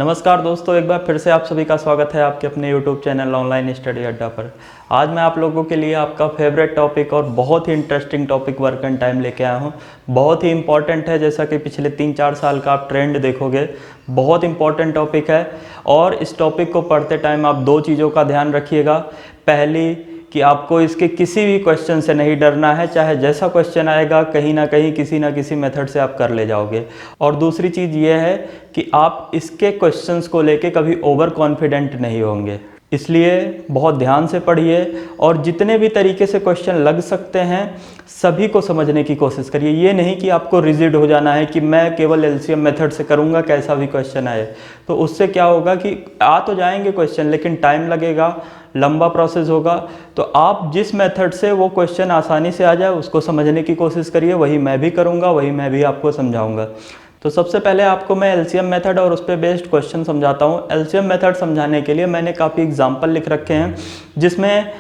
नमस्कार दोस्तों, एक बार फिर से आप सभी का स्वागत है आपके अपने YouTube चैनल ऑनलाइन स्टडी अड्डा पर। आज मैं आप लोगों के लिए आपका फेवरेट टॉपिक और बहुत ही interesting topic work and time लेके आया हूँ। बहुत ही इंपॉर्टेंट है, जैसा कि पिछले 3-4 साल का आप ट्रेंड देखोगे, बहुत इंपॉर्टेंट टॉपिक है। और इस टॉपिक को पढ़ते टाइम आप दो चीज़ों का ध्यान रखिएगा। पहली कि आपको इसके किसी भी क्वेश्चन से नहीं डरना है, चाहे जैसा क्वेश्चन आएगा कहीं ना कहीं किसी ना किसी मेथड से आप कर ले जाओगे। और दूसरी चीज़ ये है कि आप इसके क्वेश्चंस को लेके कभी ओवर कॉन्फिडेंट नहीं होंगे, इसलिए बहुत ध्यान से पढ़िए और जितने भी तरीके से क्वेश्चन लग सकते हैं सभी को समझने की कोशिश करिए। ये नहीं कि आपको रिजिड हो जाना है कि मैं केवल एलसीएम मेथड से करूँगा कैसा भी क्वेश्चन आए, तो उससे क्या होगा कि आ तो जाएंगे क्वेश्चन लेकिन टाइम लगेगा, लंबा प्रोसेस होगा। तो आप जिस मेथड से वो क्वेश्चन आसानी से आ जाए उसको समझने की कोशिश करिए। वही मैं भी करूँगा, वही मैं भी आपको समझाऊँगा। तो सबसे पहले आपको मैं एलसीएम मेथड और उस पर बेस्ड क्वेश्चन समझाता हूँ। एलसीएम मेथड समझाने के लिए मैंने काफ़ी एग्जाम्पल लिख रखे हैं, जिसमें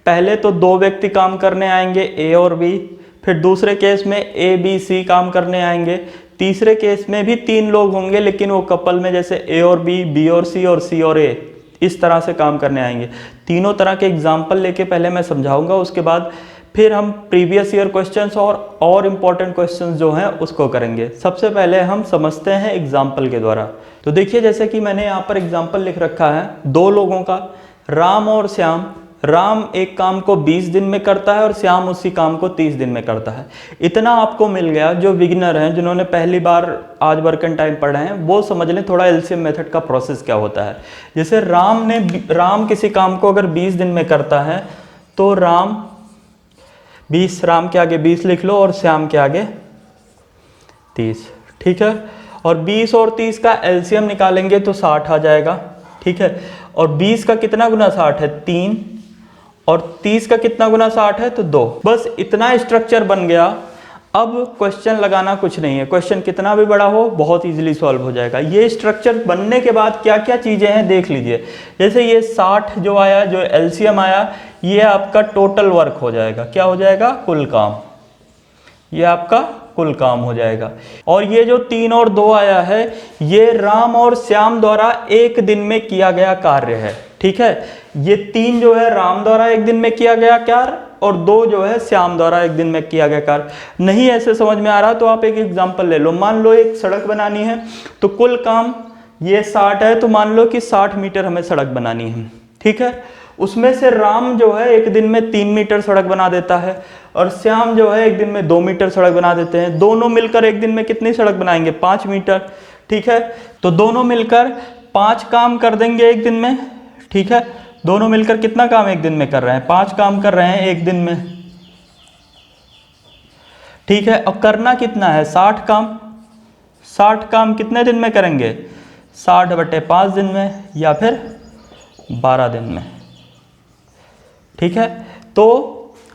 पहले तो दो व्यक्ति काम करने आएंगे, ए और बी। फिर दूसरे केस में ए बी सी काम करने आएंगे। तीसरे केस में भी 3 लोग होंगे लेकिन वो कपल में, जैसे ए और बी और सी और ए, इस तरह से काम करने आएंगे। तीनों तरह के एग्जाम्पल लेके पहले मैं समझाऊंगा, उसके बाद फिर हम प्रीवियस ईयर क्वेश्चंस और इम्पॉर्टेंट क्वेश्चंस जो हैं उसको करेंगे। सबसे पहले हम समझते हैं एग्जाम्पल के द्वारा। तो देखिए, जैसे कि मैंने यहाँ पर एग्जाम्पल लिख रखा है 2 लोगों का, राम और श्याम। राम एक काम को 20 दिन में करता है और श्याम उसी काम को 30 दिन में करता है। इतना आपको मिल गया। जो बिगिनर हैं, जिन्होंने पहली बार आज वर्क एंड टाइम पढ़े हैं, वो समझ लें थोड़ा एलसीएम मेथड का प्रोसेस क्या होता है। जैसे राम किसी काम को अगर 20 दिन में करता है तो राम के आगे 20 लिख लो और श्याम के आगे 30, ठीक है। और 20 और 30 का एलसीएम निकालेंगे तो 60 आ जाएगा, ठीक है। और 20 का कितना गुना 60 है? 3। और 30 का कितना गुना 60 है? तो 2। बस इतना स्ट्रक्चर बन गया। अब क्वेश्चन लगाना कुछ नहीं है, क्वेश्चन कितना भी बड़ा हो बहुत इजीली सॉल्व हो जाएगा। ये स्ट्रक्चर बनने के बाद क्या क्या चीज़ें हैं देख लीजिए। जैसे ये 60 जो आया, जो एलसीएम आया, ये आपका टोटल वर्क हो जाएगा। क्या हो जाएगा? कुल काम। ये आपका कुल काम हो जाएगा। और ये जो 3 और 2 आया है, ये राम और श्याम द्वारा एक दिन में किया गया कार्य है, ठीक है। ये 3 जो है राम द्वारा एक दिन में किया गया कार्य और 2 जो है श्याम द्वारा एक दिन में किया गया कार्य। नहीं ऐसे समझ में आ रहा तो आप एक एग्जांपल ले लो। मान लो एक सड़क बनानी है, तो कुल काम ये 60 है, तो मान लो कि 60 मीटर हमें सड़क बनानी है, ठीक है। उसमें से राम जो है एक दिन में 3 मीटर सड़क बना देता है और श्याम जो है एक दिन में 2 मीटर सड़क बना देते हैं। दोनों मिलकर एक दिन में कितनी सड़क बनाएंगे? 5 मीटर, ठीक है। तो दोनों मिलकर 5 काम कर देंगे एक दिन में, ठीक है। दोनों मिलकर कितना काम एक दिन में कर रहे हैं? 5 काम कर रहे हैं एक दिन में, ठीक है। और करना कितना है? 60 काम। 60 काम कितने दिन में करेंगे? 60/5 दिन में या फिर 12 दिन में, ठीक है। तो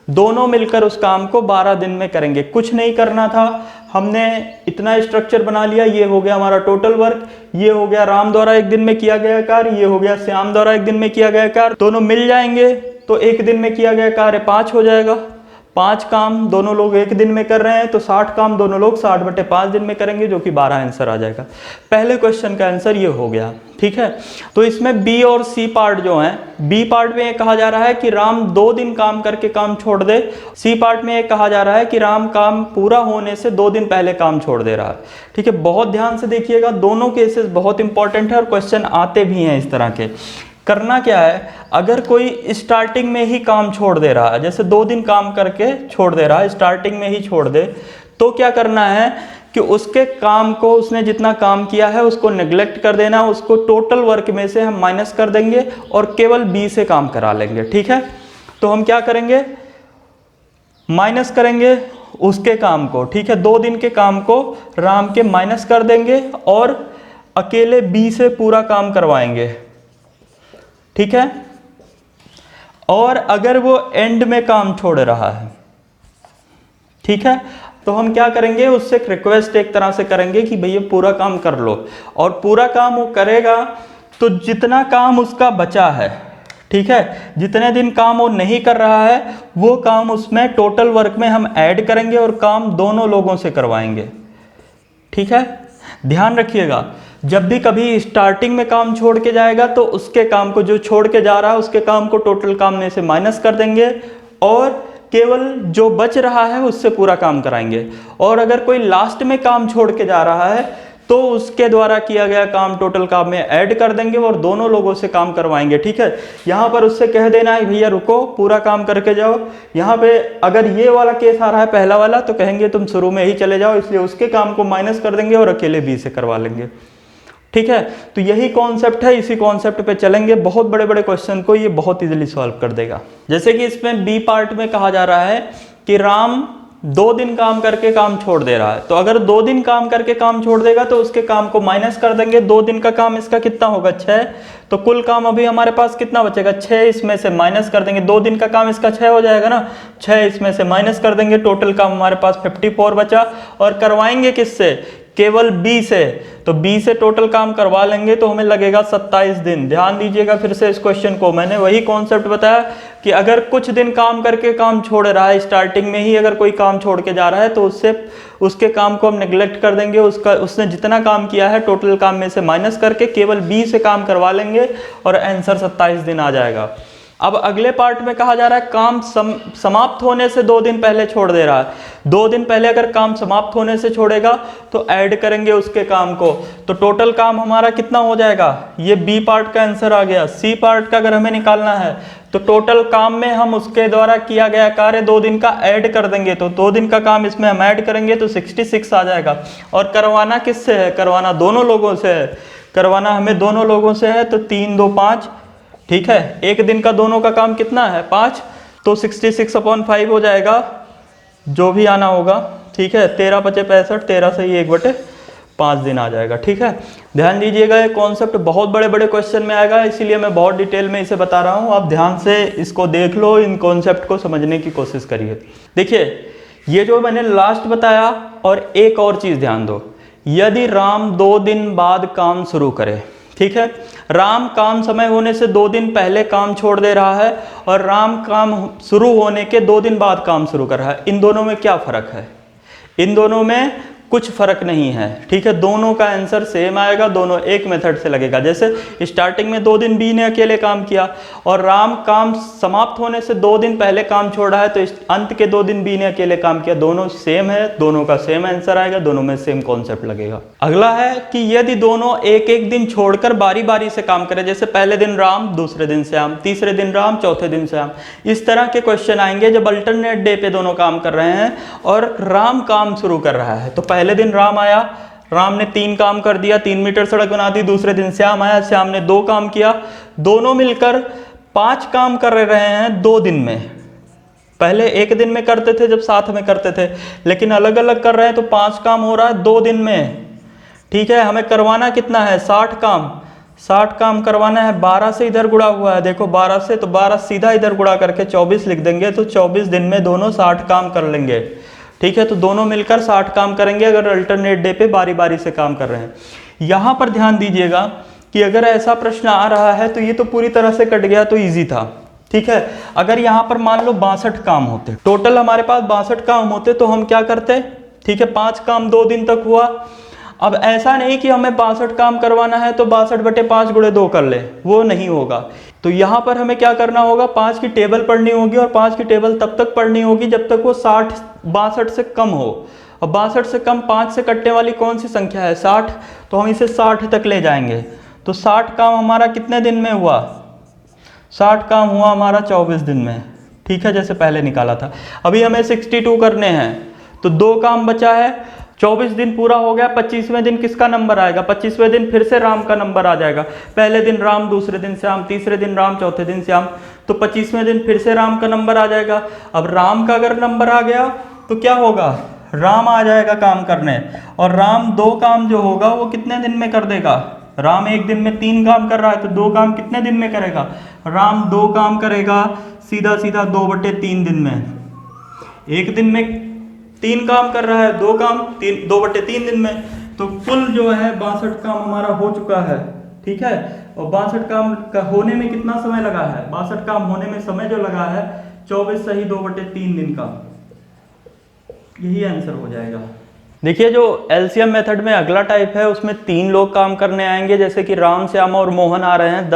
दोनों मिलकर उस काम को 12 दिन में करेंगे। कुछ नहीं करना था, हमने इतना स्ट्रक्चर बना लिया। ये हो गया हमारा टोटल वर्क, ये हो गया राम द्वारा एक दिन में किया गया कार्य, ये हो गया श्याम द्वारा एक दिन में किया गया कार्य। दोनों मिल जाएंगे तो एक दिन में किया गया कार्य 5 हो जाएगा। 5 काम दोनों लोग एक दिन में कर रहे हैं, तो 60 काम दोनों लोग 60/5 दिन में करेंगे, जो कि 12 आंसर आ जाएगा। पहले क्वेश्चन का आंसर ये हो गया, ठीक है। तो इसमें बी और सी पार्ट जो है, बी पार्ट में ये कहा जा रहा है कि राम 2 दिन काम करके काम छोड़ दे। सी पार्ट में ये कहा जा रहा है कि राम काम पूरा होने से 2 दिन पहले काम छोड़ दे रहा है, ठीक है। बहुत ध्यान से देखिएगा, दोनों केसेस बहुत इंपॉर्टेंट है और क्वेश्चन आते भी हैं इस तरह के। करना क्या है, अगर कोई स्टार्टिंग में ही काम छोड़ दे रहा है, जैसे 2 दिन काम करके छोड़ दे रहा है, स्टार्टिंग में ही छोड़ दे, तो क्या करना है कि उसके काम को, उसने जितना काम किया है उसको नेग्लेक्ट कर देना। उसको टोटल वर्क में से हम माइनस कर देंगे और केवल बी से काम करा लेंगे, ठीक है। तो हम क्या करेंगे? माइनस करेंगे उसके काम को, ठीक है। 2 दिन के काम को राम के माइनस कर देंगे और अकेले बी से पूरा काम करवाएंगे, ठीक है। और अगर वो एंड में काम छोड़ रहा है, ठीक है, तो हम क्या करेंगे? उससे एक रिक्वेस्ट एक तरह से करेंगे कि भैया पूरा काम कर लो। और पूरा काम वो करेगा तो जितना काम उसका बचा है, ठीक है, जितने दिन काम वो नहीं कर रहा है वो काम उसमें टोटल वर्क में हम ऐड करेंगे और काम दोनों लोगों से करवाएंगे, ठीक है। ध्यान रखिएगा, जब भी कभी स्टार्टिंग में काम छोड़ के जाएगा तो उसके काम को, जो छोड़ के जा रहा है उसके काम को टोटल काम में से माइनस कर देंगे और केवल जो बच रहा है उससे पूरा काम कराएंगे। और अगर कोई लास्ट में काम छोड़ के जा रहा है तो उसके द्वारा किया गया काम टोटल काम में ऐड कर देंगे और दोनों लोगों से काम करवाएंगे। ठीक है, यहाँ पर उससे कह देना है भैया रुको, पूरा काम करके जाओ। यहाँ पे अगर ये वाला केस आ रहा है पहला वाला, तो कहेंगे तुम शुरू में ही चले जाओ, इसलिए उसके काम को माइनस कर देंगे और अकेले बी से करवा लेंगे। ठीक है, तो यही कॉन्सेप्ट है, इसी कॉन्सेप्ट पे चलेंगे। बहुत बड़े बड़े क्वेश्चन को ये बहुत इजीली सॉल्व कर देगा। जैसे कि इसमें बी पार्ट में कहा जा रहा है कि राम 2 दिन काम करके काम छोड़ दे रहा है। तो अगर 2 दिन काम करके काम छोड़ देगा तो उसके काम को माइनस कर देंगे। 2 दिन का काम इसका कितना होगा, 6। तो कुल काम अभी हमारे पास कितना बचेगा, 6 इसमें से माइनस कर देंगे। 2 दिन का काम इसका 6 हो जाएगा ना, 6 इसमें से माइनस कर देंगे, टोटल काम हमारे पास 54 बचा। और करवाएंगे किससे, केवल बी से। तो बी से टोटल काम करवा लेंगे तो हमें लगेगा 27 दिन। ध्यान दीजिएगा फिर से इस क्वेश्चन को, मैंने वही कॉन्सेप्ट बताया कि अगर कुछ दिन काम करके काम छोड़ रहा है, स्टार्टिंग में ही अगर कोई काम छोड़ के जा रहा है तो उससे उसके काम को हम नेग्लेक्ट कर देंगे। उसने जितना काम किया है टोटल काम में से माइनस करके केवल बी से काम करवा लेंगे और आंसर 27 दिन आ जाएगा। अब अगले पार्ट में कहा जा रहा है काम समाप्त होने से 2 दिन पहले छोड़ दे रहा है। 2 दिन पहले अगर काम समाप्त होने से छोड़ेगा तो ऐड करेंगे उसके काम को, तो टोटल काम हमारा कितना हो जाएगा। ये बी पार्ट का आंसर आ गया। सी पार्ट का अगर हमें निकालना है तो टोटल काम में हम उसके द्वारा किया गया कार्य 2 दिन का ऐड कर देंगे। तो 2 दिन का काम इसमें हम ऐड करेंगे तो 66 आ जाएगा। और करवाना किससे है, करवाना दोनों लोगों से है। करवाना हमें दोनों लोगों से है तो 3 2 5। ठीक है, एक दिन का दोनों का काम कितना है, 5। तो 66/5 हो जाएगा, जो भी आना होगा। ठीक है, 13 5 65, 13 से ही 1/5 दिन आ जाएगा। ठीक है, ध्यान दीजिएगा, ये कॉन्सेप्ट बहुत बड़े बड़े क्वेश्चन में आएगा, इसीलिए मैं बहुत डिटेल में इसे बता रहा हूँ। आप ध्यान से इसको देख लो, इन कॉन्सेप्ट को समझने की कोशिश करिए। देखिए, ये जो मैंने लास्ट बताया, और एक और चीज़ ध्यान दो, यदि राम 2 दिन बाद काम शुरू करे, ठीक है, राम काम समय होने से 2 दिन पहले काम छोड़ दे रहा है और राम काम शुरू होने के 2 दिन बाद काम शुरू कर रहा है, इन दोनों में क्या फ़र्क है। इन दोनों में कुछ फर्क नहीं है। ठीक है, दोनों का आंसर सेम आएगा, दोनों एक मेथड से लगेगा। जैसे स्टार्टिंग में 2 दिन बी ने अकेले काम किया और राम काम समाप्त होने से 2 दिन पहले काम छोड़ रहा है, तो अंत के 2 दिन बी ने अकेले काम किया। दोनों सेम है, दोनों का सेम आंसर आएगा, दोनों में सेम कॉन्सेप्ट लगेगा। अगला है कि यदि दोनों एक एक दिन छोड़कर बारी बारी से काम करें, जैसे पहले दिन राम, दूसरे दिन श्याम, तीसरे दिन राम, चौथे दिन श्याम, इस तरह के क्वेश्चन आएंगे जब अल्टरनेट डे पे दोनों काम कर रहे हैं और राम काम शुरू कर रहा है। तो पहले दिन राम आया, राम ने 3 काम कर दिया, 3 मीटर सड़क बना दी। दूसरे दिन श्याम आया, श्याम ने 2 काम किया। दोनों मिलकर 5 काम कर रहे हैं 2 दिन में। पहले एक दिन में करते थे जब साथ में करते थे, लेकिन अलग अलग कर रहे हैं तो 5 काम हो रहा है 2 दिन में। ठीक है, हमें करवाना कितना है, 60 काम। 60 काम करवाना है, 12 से इधर गुणा हुआ है, देखो 12 से, तो 12 सीधा इधर गुणा करके 24 लिख देंगे, तो 24 दिन में दोनों 60 काम कर लेंगे। ठीक है, तो दोनों मिलकर 60 काम करेंगे अगर अल्टरनेट डे पे बारी बारी से काम कर रहे हैं। यहाँ पर ध्यान दीजिएगा कि अगर ऐसा प्रश्न आ रहा है तो ये तो पूरी तरह से कट गया, तो इजी था। ठीक है, अगर यहाँ पर मान लो 62 काम होते, टोटल हमारे पास 62 काम होते, तो हम क्या करते। ठीक है, 5 काम 2 दिन तक हुआ। अब ऐसा नहीं कि हमें 62 काम करवाना है तो 62/5 × 2 कर ले, वो नहीं होगा। तो यहाँ पर हमें क्या करना होगा, 5 की टेबल पढ़नी होगी, और 5 की टेबल तब तक पढ़नी होगी जब तक वो 62 से कम हो। और 62 से कम 5 से कटने वाली कौन सी संख्या है, 60, तो हम इसे 60 तक ले जाएंगे। तो 60 काम हमारा कितने दिन में हुआ, 60 काम हुआ हमारा 24 दिन में। ठीक है, जैसे पहले निकाला था। अभी हमें 62 करने हैं, तो 2 काम बचा है। 24 दिन पूरा हो गया, 25वें दिन किसका नंबर आएगा, 25वें दिन फिर से राम का नंबर आ जाएगा। पहले दिन राम, दूसरे दिन श्याम, तीसरे दिन राम, चौथे दिन श्याम, तो 25वें दिन फिर से राम का नंबर आ जाएगा। अब राम का अगर नंबर आ गया तो क्या होगा, राम आ जाएगा काम करने, और राम 2 काम जो होगा वो कितने दिन में कर देगा। राम एक दिन में 3 काम कर रहा है, तो 2 काम कितने दिन में करेगा, राम 2 काम करेगा सीधा सीधा 2/3 दिन में। एक दिन में 3 काम कर रहा है, 2 काम 2/3 दिन में, तो कुल जो है 62 काम हमारा हो चुका है। ठीक है, और 62 काम का होने में कितना समय लगा है, 62 काम होने में समय जो लगा है 24 सही 2/3 दिन का, यही आंसर हो जाएगा। देखिए जो एलसीएम मेथड में अगला टाइप है उसमें 3 लोग काम करने आएंगे, जैसे कि राम, श्याम और मोहन आ रहे हैं।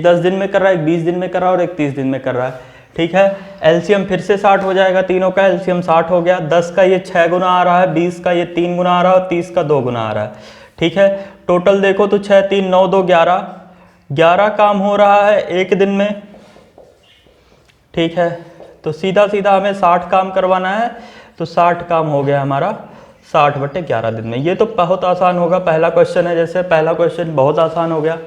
10 दिन में कर रहा है, एक 20 दिन में कर रहा है और एक 30 दिन में कर रहा है। ठीक है, एलसीएम फिर से 60 हो जाएगा, तीनों का एलसीएम 60 हो गया। 10 का ये 6 गुना आ रहा है, 20 का ये 3 गुना आ रहा है और 30 का 2 गुना आ रहा है। ठीक है, टोटल देखो तो 6 3 9 2 11, 11 काम हो रहा है एक दिन में। ठीक है, तो सीधा सीधा हमें 60 काम करवाना है, तो 60 काम हो गया हमारा 60/11 दिन में। ये तो बहुत आसान होगा, पहला क्वेश्चन है, जैसे पहला क्वेश्चन बहुत आसान हो गया।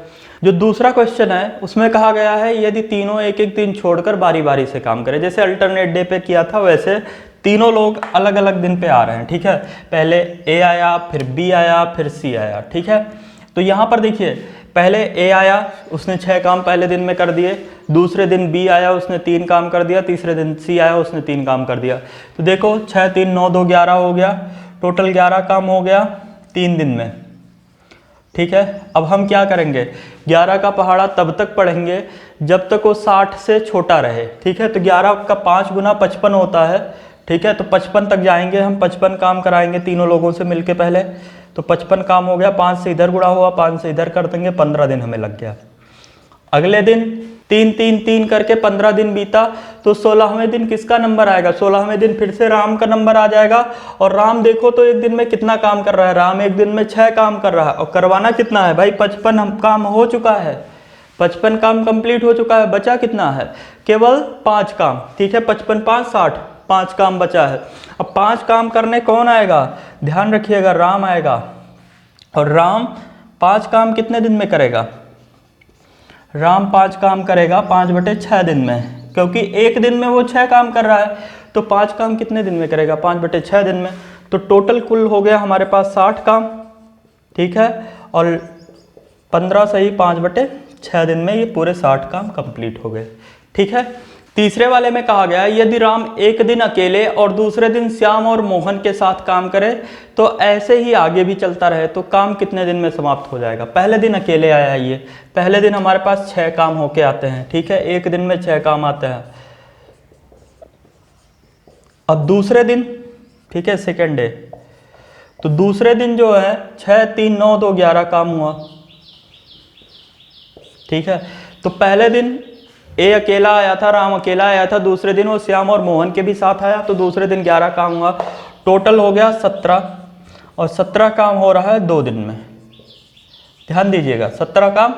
जो दूसरा क्वेश्चन है उसमें कहा गया है यदि तीनों एक एक दिन छोड़कर बारी बारी से काम करें, जैसे अल्टरनेट डे पे किया था वैसे तीनों लोग अलग अलग दिन पे आ रहे हैं। ठीक है, पहले ए आया, फिर बी आया, फिर सी आया। ठीक है, तो यहाँ पर देखिए पहले ए आया, उसने 6 काम पहले दिन में कर दिए। दूसरे दिन बी आया, उसने 3 काम कर दिया। तीसरे दिन सी आया, उसने 3 काम कर दिया। तो देखो 6 3 9 2 11 हो गया, टोटल 11 काम हो गया 3 दिन में। ठीक है, अब हम क्या करेंगे, 11 का पहाड़ा तब तक पढ़ेंगे जब तक वो 60 से छोटा रहे। ठीक है, तो 11 का 5 गुना 55 होता है। ठीक है, तो 55 तक जाएंगे हम, 55 काम कराएंगे तीनों लोगों से मिलके पहले। तो 55 काम हो गया, 5 से इधर गुणा हुआ, 5 से इधर कर देंगे, 15 दिन हमें लग गया। अगले दिन 3 3 3 करके 15 दिन बीता, तो 16वें दिन किसका नंबर आएगा, 16वें दिन फिर से राम का नंबर आ जाएगा। और राम देखो तो एक दिन में कितना काम कर रहा है, राम एक दिन में 6 काम कर रहा है। और करवाना कितना है भाई, 55 काम हो चुका है, 55 काम कंप्लीट हो चुका है। बचा कितना है, केवल 5 काम। ठीक है, 55 5 60, 5 काम बचा है। अब 5 काम करने कौन आएगा, ध्यान रखिएगा राम आएगा। और राम 5 काम कितने दिन में करेगा, राम 5 काम करेगा 5/6 दिन में, क्योंकि एक दिन में वो 6 काम कर रहा है। तो 5 काम कितने दिन में करेगा, 5/6 दिन में। तो टोटल कुल हो गया हमारे पास 60 काम। ठीक है, और 15 सही 5/6 दिन में ये पूरे 60 काम कंप्लीट हो गए। ठीक है, तीसरे वाले में कहा गया यदि राम एक दिन अकेले और दूसरे दिन श्याम और मोहन के साथ काम करे तो ऐसे ही आगे भी चलता रहे तो काम कितने दिन में समाप्त हो जाएगा। पहले दिन अकेले आया, ये पहले दिन हमारे पास 6 काम होके आते हैं। ठीक है, एक दिन में 6 काम आते हैं। अब दूसरे दिन, ठीक है, सेकेंड डे, तो दूसरे दिन जो है 6 3 9 2 11 काम हुआ। ठीक है, तो पहले दिन ए अकेला आया था, राम अकेला आया था। दूसरे दिन वो श्याम और मोहन के भी साथ आया, तो दूसरे दिन 11 काम हुआ। टोटल हो गया 17, और 17 काम हो रहा है 2 दिन में। ध्यान दीजिएगा, 17 काम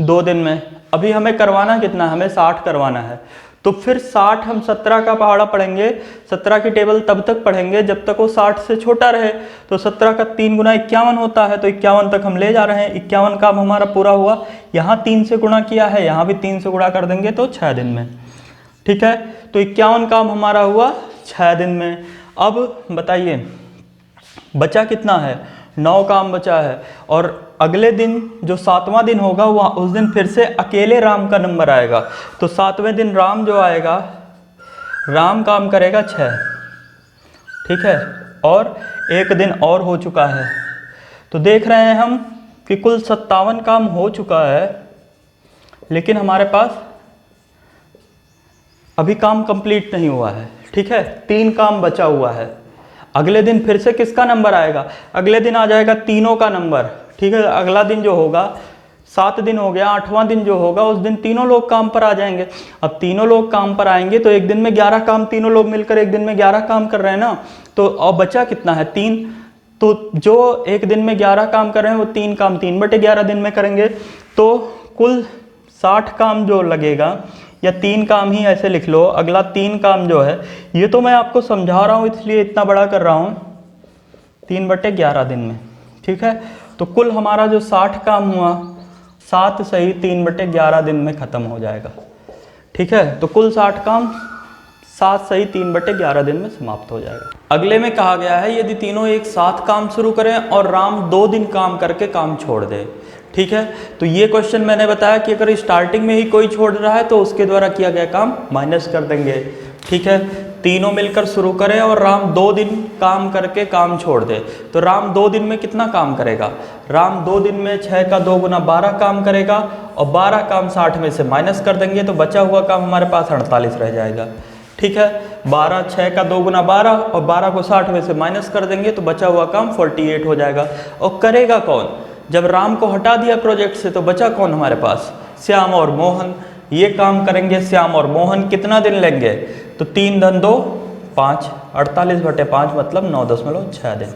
2 दिन में। अभी हमें करवाना कितना, हमें 60 करवाना है। तो फिर 60 हम 17 का पहाड़ा पढ़ेंगे, 17 की टेबल तब तक पढ़ेंगे जब तक वो 60 से छोटा रहे। तो 17 का 3 गुना 51 होता है, तो 51 तक हम ले जा रहे हैं। 51 काम हमारा पूरा हुआ। यहाँ 3 से गुणा किया है, यहाँ भी 3 से गुणा कर देंगे तो 6 दिन में। ठीक है, तो 51 काम हमारा हुआ 6 दिन में। अब बताइए बचा कितना है, 9 काम बचा है। और अगले दिन जो 7वां दिन होगा वह उस दिन फिर से अकेले राम का नंबर आएगा। तो 7वें दिन राम जो आएगा, राम काम करेगा 6। ठीक है, और एक दिन और हो चुका है। तो देख रहे हैं हम कि कुल 57 काम हो चुका है, लेकिन हमारे पास अभी काम कंप्लीट नहीं हुआ है। ठीक है, 3 काम बचा हुआ है। अगले दिन फिर से किसका नंबर आएगा, अगले दिन आ जाएगा तीनों का नंबर। ठीक है, अगला दिन जो होगा 7 दिन हो गया, 8वां दिन जो होगा उस दिन तीनों लोग काम पर आ जाएंगे। अब तीनों लोग काम पर आएंगे तो एक दिन में 11 काम, तीनों लोग मिलकर एक दिन में 11 काम कर रहे हैं ना। तो अब बचा कितना है, 3। तो जो एक दिन में 11 काम कर रहे हैं वो 3 काम 3/11 दिन में करेंगे। तो कुल 60 काम जो लगेगा, या 3 काम ही ऐसे लिख लो, अगला 3 काम जो है, ये तो मैं आपको समझा रहा हूँ इसलिए इतना बड़ा कर रहा हूँ, 3/11 दिन में। ठीक है, तो कुल हमारा जो 60 काम हुआ 7 सही 3/11 दिन में ख़त्म हो जाएगा। ठीक है, तो कुल 60 काम 7 सही 3/11 दिन में समाप्त हो जाएगा। अगले में कहा गया है यदि तीनों एक साथ काम शुरू करें और राम 2 दिन काम करके काम छोड़ दे। ठीक है, तो ये क्वेश्चन मैंने बताया कि अगर स्टार्टिंग में ही कोई छोड़ रहा है तो उसके द्वारा किया गया काम माइनस कर देंगे। ठीक है, तीनों मिलकर शुरू करें और राम 2 दिन काम करके काम छोड़ दे। तो राम 2 दिन में कितना काम करेगा, राम 2 दिन में 6 का 2 गुना 12 काम करेगा, और 12 काम 60 में से माइनस कर देंगे तो बचा हुआ काम हमारे पास 48 रह जाएगा। ठीक है। 12 6 का 2 गुना 12 और 12 को 60 में से माइनस कर देंगे तो बचा हुआ काम 48 हो जाएगा। और करेगा कौन? जब राम को हटा दिया प्रोजेक्ट से तो बचा कौन हमारे पास? श्याम और मोहन। ये काम करेंगे श्याम और मोहन। कितना दिन लेंगे? तो 3 धन 2 5, 48/5 मतलब 9.6 दिन।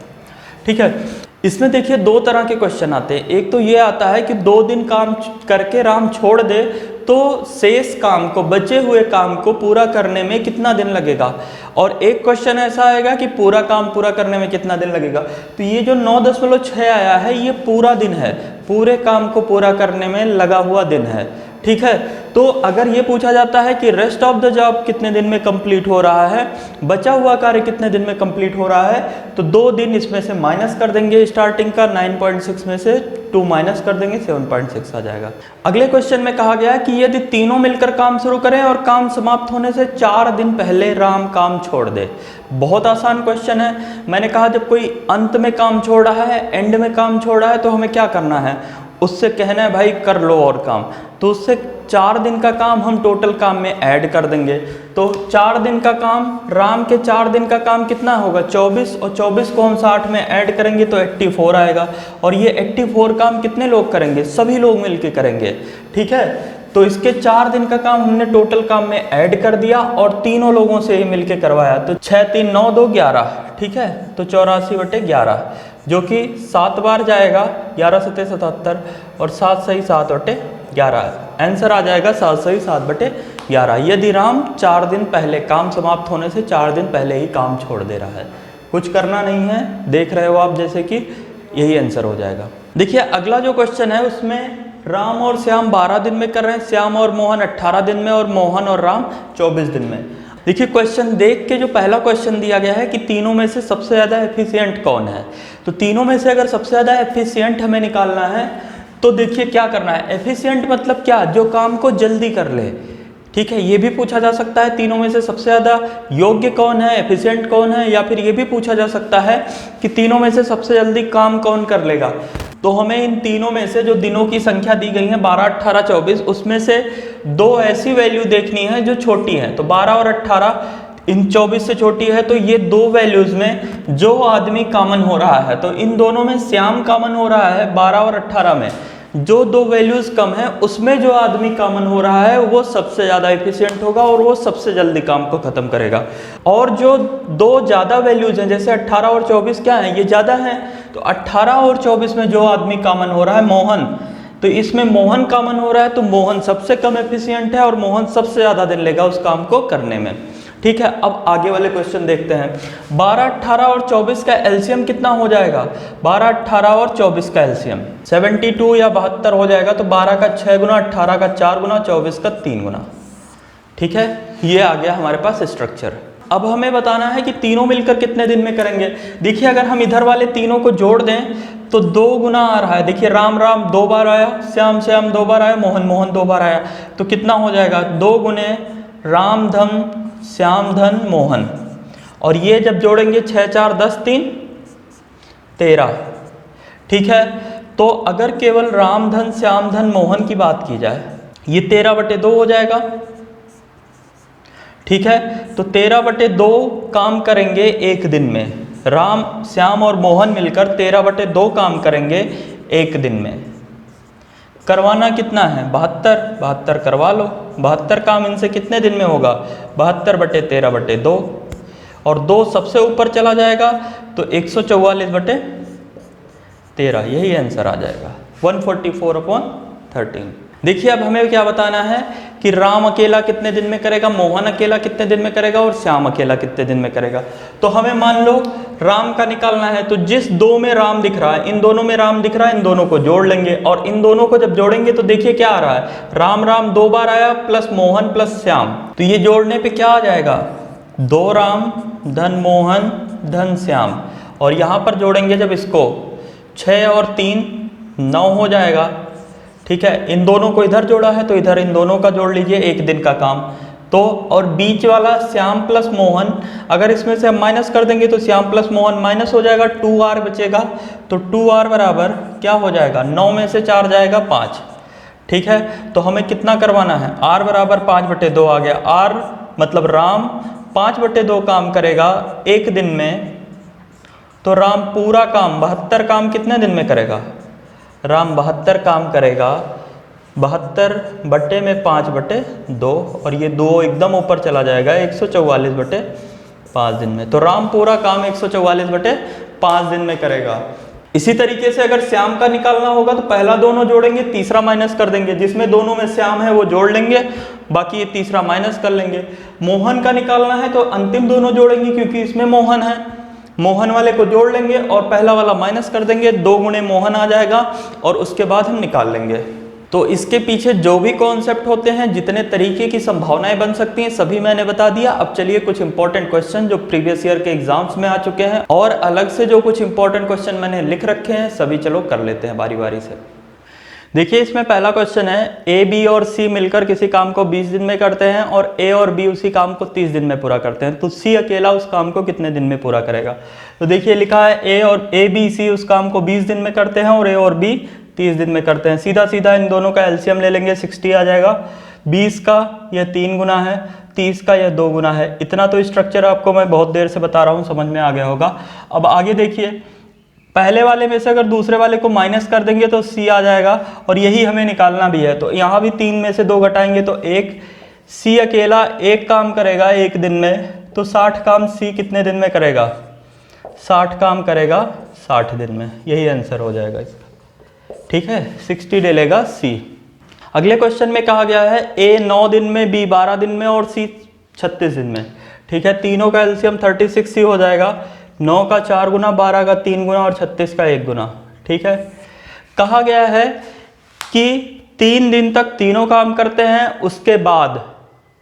ठीक है। इसमें देखिए दो तरह के क्वेश्चन आते हैं। एक तो ये आता है कि 2 दिन काम करके राम छोड़ दे तो शेष काम को, बचे हुए काम को पूरा करने में कितना दिन लगेगा। और एक क्वेश्चन ऐसा आएगा कि पूरा काम पूरा करने में कितना दिन लगेगा। तो ये जो 9.6 आया है ये पूरा दिन है, पूरे काम को पूरा करने में लगा हुआ दिन है। ठीक है। तो अगर ये पूछा जाता है कि रेस्ट ऑफ द जॉब कितने दिन में कंप्लीट हो रहा है, बचा हुआ कार्य कितने दिन में कंप्लीट हो रहा है, तो 2 दिन इसमें से माइनस कर देंगे स्टार्टिंग का 9.6 में से 2 माइनस कर देंगे 7.6 आ जाएगा। अगले क्वेश्चन में कहा गया है कि यदि तीनों मिलकर काम शुरू करें और काम समाप्त होने से 4 दिन पहले राम काम छोड़ दे। बहुत आसान क्वेश्चन है। मैंने कहा जब कोई अंत में काम छोड़ रहा है, एंड में काम छोड़ रहा है, तो हमें क्या करना है? उससे कहना है भाई कर लो और काम। तो उससे 4 दिन का काम हम टोटल काम में ऐड कर देंगे। तो 4 दिन का काम, राम के 4 दिन का काम कितना होगा? 24, और 24 को हम 60 में ऐड करेंगे तो 84 आएगा। और ये 84 काम कितने लोग करेंगे? सभी लोग मिलके करेंगे। ठीक है। तो इसके 4 दिन का काम हमने टोटल काम में ऐड कर दिया और तीनों लोगों से ही मिलके करवाया। तो 6 3 9 2 11। ठीक है। तो 84/11 जो कि 7 बार जाएगा, 11 7 77 और 7 सही 7/11। आंसर आ जाएगा 7 सही 7/11। यदि राम 4 दिन पहले, काम समाप्त होने से 4 दिन पहले ही काम छोड़ दे रहा है। कुछ करना नहीं है, देख रहे हो आप जैसे कि यही आंसर हो जाएगा। देखिए अगला जो क्वेश्चन है उसमें राम और श्याम 12 दिन में कर रहे हैं, श्याम और मोहन 18 दिन में, और मोहन और राम 24 दिन में। देखिए क्वेश्चन देख के जो पहला क्वेश्चन दिया गया है कि तीनों में से सबसे ज़्यादा एफिशिएंट कौन है। तो तीनों में से अगर सबसे ज़्यादा एफिशिएंट हमें निकालना है तो देखिए क्या करना है। एफिशिएंट मतलब क्या? जो काम को जल्दी कर ले। ठीक है। ये भी पूछा जा सकता है तीनों में से सबसे ज़्यादा योग्य कौन है, एफिशिएंट कौन है, या फिर ये भी पूछा जा सकता है कि तीनों में से सबसे जल्दी काम कौन कर लेगा। तो हमें इन तीनों में से जो दिनों की संख्या दी गई है 12 18 24, उसमें से 2 ऐसी वैल्यू देखनी है जो छोटी हैं। तो 12 और 18 इन 24 से छोटी है। तो ये 2 वैल्यूज में जो आदमी कॉमन हो रहा है, तो इन दोनों में श्याम कॉमन हो रहा है 12 और 18 में। जो 2 वैल्यूज कम है उसमें जो आदमी कॉमन हो रहा है वो सबसे ज़्यादा एफिशिएंट होगा और वो सबसे जल्दी काम को ख़त्म करेगा। और जो 2 ज़्यादा वैल्यूज हैं जैसे 18 और 24 क्या हैं? ये ज़्यादा हैं। तो 18 और 24 में जो आदमी कॉमन हो रहा है मोहन, तो इसमें मोहन कॉमन हो रहा है तो मोहन सबसे कम एफिशिएंट है और मोहन सबसे ज़्यादा दिन लेगा उस काम को करने में। ठीक है। अब आगे वाले क्वेश्चन देखते हैं। 12 18 और 24 का एलसीएम कितना हो जाएगा? 12 18 और 24 का एलसीएम 72 या 72 हो जाएगा। तो 12 का 6 गुना, 18 का 4 गुना, 24 का 3 गुना। ठीक है। ये आ गया हमारे पास स्ट्रक्चर। अब हमें बताना है कि तीनों मिलकर कितने दिन में करेंगे। देखिए अगर हम इधर वाले तीनों को जोड़ दें तो 2 गुना आ रहा है। देखिए राम राम 2 बार आया, श्याम श्याम 2 बार आया, मोहन मोहन 2 बार आया। तो कितना हो जाएगा? 2 गुने राम धन श्याम धन मोहन। और ये जब जोड़ेंगे 6 4 10 3 13। ठीक है। तो अगर केवल राम धन श्याम धन मोहन की बात की जाए, ये 13/2 हो जाएगा। ठीक है। तो 13/2 काम करेंगे एक दिन में। राम श्याम और मोहन मिलकर 13/2 काम करेंगे एक दिन में। करवाना कितना है? 72। 72 करवा लो। 72 काम इनसे कितने दिन में होगा? 72/13/2 और 2 सबसे ऊपर चला जाएगा तो 144/13। यही आंसर आ जाएगा 144/13। देखिए अब हमें क्या बताना है कि राम अकेला कितने दिन में करेगा, मोहन अकेला कितने दिन में करेगा और श्याम अकेला कितने दिन में करेगा। तो हमें मान लो राम का निकालना है। तो जिस 2 में राम दिख रहा है, इन दोनों में राम दिख रहा है, इन दोनों को जोड़ लेंगे। और इन दोनों को जब जोड़ेंगे तो देखिए क्या आ रहा है? राम राम 2 बार आया प्लस मोहन प्लस श्याम। तो ये जोड़ने पे क्या आ जाएगा? 2 राम धन मोहन धन श्याम। और यहाँ पर जोड़ेंगे जब इसको 6 और 3 9 हो जाएगा। ठीक है। इन दोनों को इधर जोड़ा है तो इधर इन दोनों का जोड़ लीजिए, एक दिन का काम। तो और बीच वाला श्याम प्लस मोहन, अगर इसमें से हम माइनस कर देंगे तो श्याम प्लस मोहन माइनस हो जाएगा, 2r बचेगा। तो 2r बराबर क्या हो जाएगा? 9 में से 4 जाएगा 5। ठीक है। तो हमें कितना करवाना है? r बराबर 5/2 आ गया। r मतलब राम 5/2 काम करेगा एक दिन में, तो राम पूरा काम 72 काम कितने दिन में करेगा? राम 72 काम करेगा, 72 में 5/2, और ये 2 एकदम ऊपर चला जाएगा, 144/5 दिन में। तो राम पूरा काम 144/5 दिन में करेगा। इसी तरीके से अगर श्याम का निकालना होगा तो पहला दोनों जोड़ेंगे, तीसरा माइनस कर देंगे, जिसमें दोनों में श्याम है वो जोड़ लेंगे, बाकी ये तीसरा माइनस कर लेंगे। मोहन का निकालना है तो अंतिम दोनों जोड़ेंगे, क्योंकि इसमें मोहन है, मोहन वाले को जोड़ लेंगे और पहला वाला माइनस कर देंगे, 2 गुणे मोहन आ जाएगा, और उसके बाद हम निकाल लेंगे। तो इसके पीछे जो भी कॉन्सेप्ट होते हैं, जितने तरीके की संभावनाएं बन सकती हैं, सभी मैंने बता दिया। अब चलिए कुछ इंपॉर्टेंट क्वेश्चन जो प्रीवियस ईयर के एग्जाम्स में आ चुके हैं, और अलग से जो कुछ इंपॉर्टेंट क्वेश्चन मैंने लिख रखे हैं, सभी चलो कर लेते हैं बारी बारी से। देखिए इसमें पहला क्वेश्चन है, ए, बी और सी मिलकर किसी काम को 20 दिन में करते हैं और ए और बी उसी काम को 30 दिन में पूरा करते हैं, तो सी अकेला उस काम को कितने दिन में पूरा करेगा? तो देखिए लिखा है ए बी सी उस काम को 20 दिन में करते हैं और ए और बी 30 दिन में करते हैं। सीधा सीधा इन दोनों का एलसीएम ले लेंगे, 60 आ जाएगा। 20 का यह 3 गुना है, 30 का यह 2 गुना है। इतना तो स्ट्रक्चर आपको मैं बहुत देर से बता रहा हूँ, समझ में आ गया होगा। अब आगे देखिए, पहले वाले में से अगर दूसरे वाले को माइनस कर देंगे तो सी आ जाएगा, और यही हमें निकालना भी है। तो यहाँ भी 3 में से 2 घटाएंगे तो 1। सी अकेला 1 काम करेगा एक दिन में, तो 60 काम सी कितने दिन में करेगा? 60 काम करेगा 60 दिन में, यही आंसर हो जाएगा इसका। ठीक है, 60 ले लेगा सी। अगले क्वेश्चन में कहा गया है ए 9 दिन में, बी 12 दिन में और सी 36 दिन में। ठीक है, तीनों का एलसीएम 36 ही हो जाएगा। 9 का 4 गुना, 12 का 3 गुना और 36 का 1 गुना। ठीक है, कहा गया है कि 3 दिन तक तीनों काम करते हैं, उसके बाद